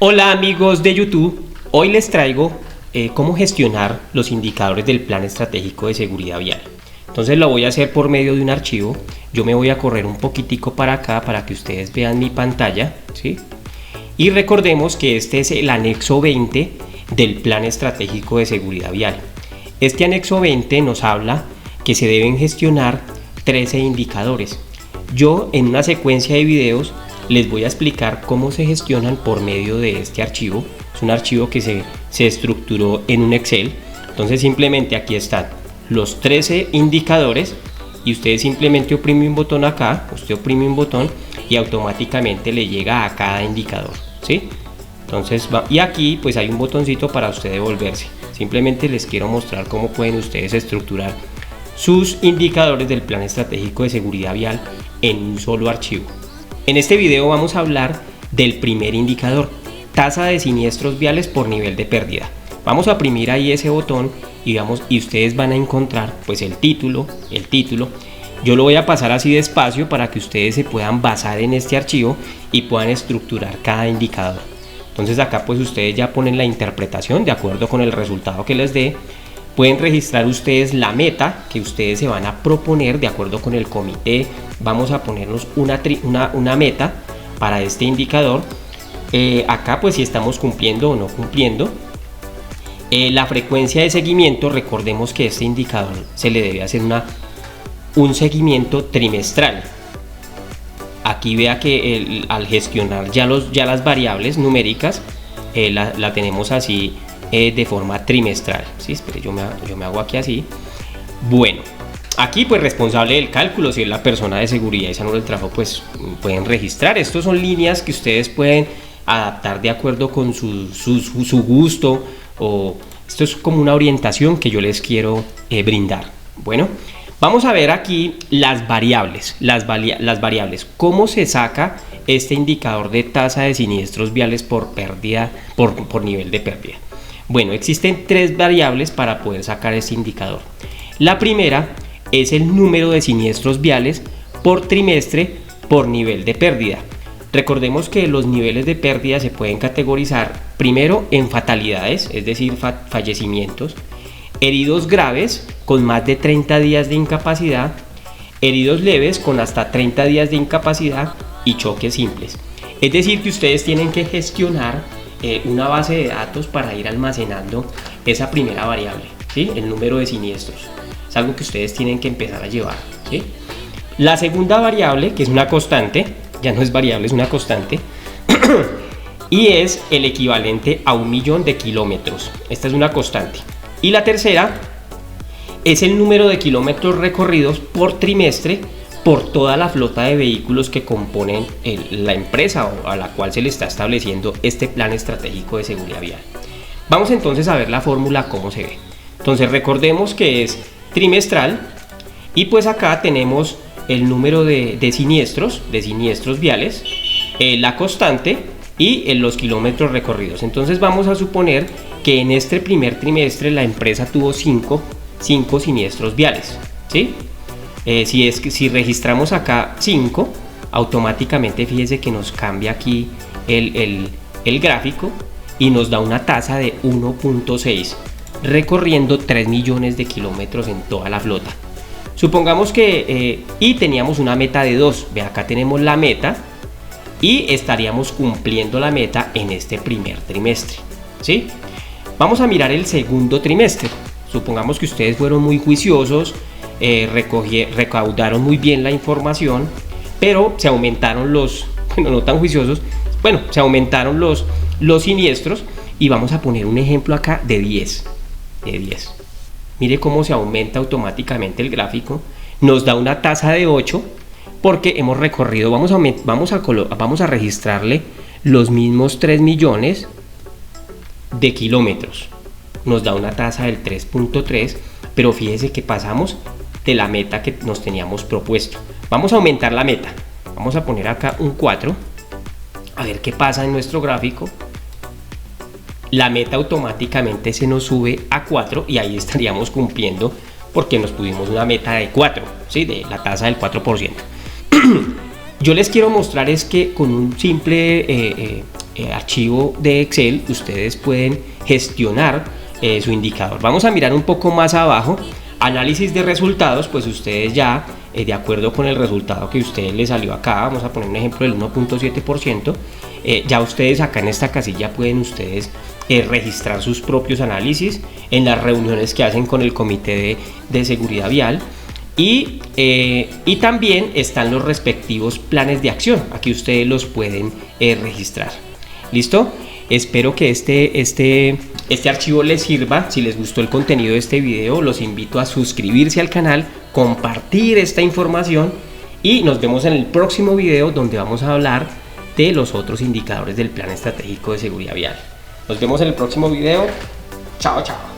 Hola amigos de YouTube, hoy les traigo cómo gestionar los indicadores del Plan Estratégico de Seguridad Vial. Entonces lo voy a hacer por medio de un archivo. Yo me voy a correr un poquitico para acá para que ustedes vean mi pantalla, ¿sí? Y recordemos que este es el anexo 20 del Plan Estratégico de Seguridad Vial. Este anexo 20 nos habla que se deben gestionar 13 indicadores. Yo en una secuencia de videos les voy a explicar cómo se gestionan por medio de este archivo. Es un archivo que se estructuró en un Excel. Entonces simplemente aquí están los 13 indicadores y usted simplemente oprime un botón acá, usted oprime un botón y automáticamente le llega a cada indicador, ¿sí? Entonces y aquí pues hay un botoncito para usted devolverse. Simplemente les quiero mostrar cómo pueden ustedes estructurar sus indicadores del Plan Estratégico de Seguridad Vial en un solo archivo. En este video vamos a hablar del primer indicador, tasa de siniestros viales por nivel de pérdida. Vamos a oprimir ahí ese botón y ustedes van a encontrar pues el título. Yo lo voy a pasar así despacio para que ustedes se puedan basar en este archivo y puedan estructurar cada indicador. Entonces acá pues ustedes ya ponen la interpretación de acuerdo con el resultado que les dé. Pueden registrar ustedes la meta que ustedes se van a proponer de acuerdo con el comité. Vamos a ponernos una meta para este indicador. Acá pues si estamos cumpliendo o no cumpliendo. La frecuencia de seguimiento, recordemos que este indicador se le debe hacer un seguimiento trimestral. Aquí vea que al gestionar ya las variables numéricas la tenemos así de forma trimestral, ¿sí? Espere, yo me hago aquí así. Bueno, aquí pues responsable del cálculo, si es la persona de seguridad y salud del trabajo, pues pueden registrar. Estos son líneas que ustedes pueden adaptar de acuerdo con su gusto, o esto es como una orientación que yo les quiero brindar. Bueno, vamos a ver aquí las variables, cómo se saca este indicador de tasa de siniestros viales por pérdida, por nivel de pérdida. Bueno, existen tres variables para poder sacar este indicador. La primera es el número de siniestros viales por trimestre por nivel de pérdida. Recordemos que los niveles de pérdida se pueden categorizar primero en fatalidades, es decir, fallecimientos, heridos graves con más de 30 días de incapacidad, heridos leves con hasta 30 días de incapacidad y choques simples. Es decir, que ustedes tienen que gestionar una base de datos para ir almacenando esa primera variable, ¿sí? El número de siniestros. Es algo que ustedes tienen que empezar a llevar, ¿sí? La segunda variable, que es una constante, ya no es variable, es una constante, y es el equivalente a 1.000.000 de kilómetros. Esta es una constante. Y la tercera es el número de kilómetros recorridos por trimestre por toda la flota de vehículos que componen la empresa o a la cual se le está estableciendo este plan estratégico de seguridad vial. Vamos entonces a ver la fórmula cómo se ve. Entonces recordemos que es trimestral y pues acá tenemos el número de siniestros viales, la constante y los kilómetros recorridos. Entonces vamos a suponer que en este primer trimestre la empresa tuvo 5 siniestros viales, ¿sí? Si registramos acá 5, automáticamente fíjese que nos cambia aquí el gráfico y nos da una tasa de 1.6, recorriendo 3 millones de kilómetros en toda la flota. Supongamos que y teníamos una meta de 2, ve acá tenemos la meta y estaríamos cumpliendo la meta en este primer trimestre, ¿sí? Vamos a mirar el segundo trimestre. Supongamos que ustedes fueron muy juiciosos, recaudaron muy bien la información, pero se aumentaron no tan juiciosos, se aumentaron los siniestros y vamos a poner un ejemplo acá de 10. Mire cómo se aumenta automáticamente el gráfico, nos da una tasa de 8 porque hemos recorrido, vamos a registrarle los mismos 3 millones de kilómetros, nos da una tasa del 3.3, pero fíjese que pasamos de la meta que nos teníamos propuesto. Vamos a aumentar la meta, vamos a poner acá un 4, a ver qué pasa en nuestro gráfico. La meta automáticamente se nos sube a 4 y ahí estaríamos cumpliendo porque nos pusimos una meta de 4, ¿sí? De la tasa del 4%. Yo les quiero mostrar es que con un simple archivo de Excel ustedes pueden gestionar su indicador. Vamos a mirar un poco más abajo, análisis de resultados. Pues ustedes ya de acuerdo con el resultado que a ustedes les salió acá, vamos a poner un ejemplo del 1.7%, ya ustedes acá en esta casilla pueden ustedes registrar sus propios análisis en las reuniones que hacen con el comité de seguridad vial. Y también están los respectivos planes de acción, aquí ustedes los pueden registrar. ¿Listo? Espero que este archivo les sirva. Si les gustó el contenido de este video, los invito a suscribirse al canal, compartir esta información y nos vemos en el próximo video, donde vamos a hablar de los otros indicadores del Plan Estratégico de Seguridad Vial. Nos vemos en el próximo video. Chao, chao.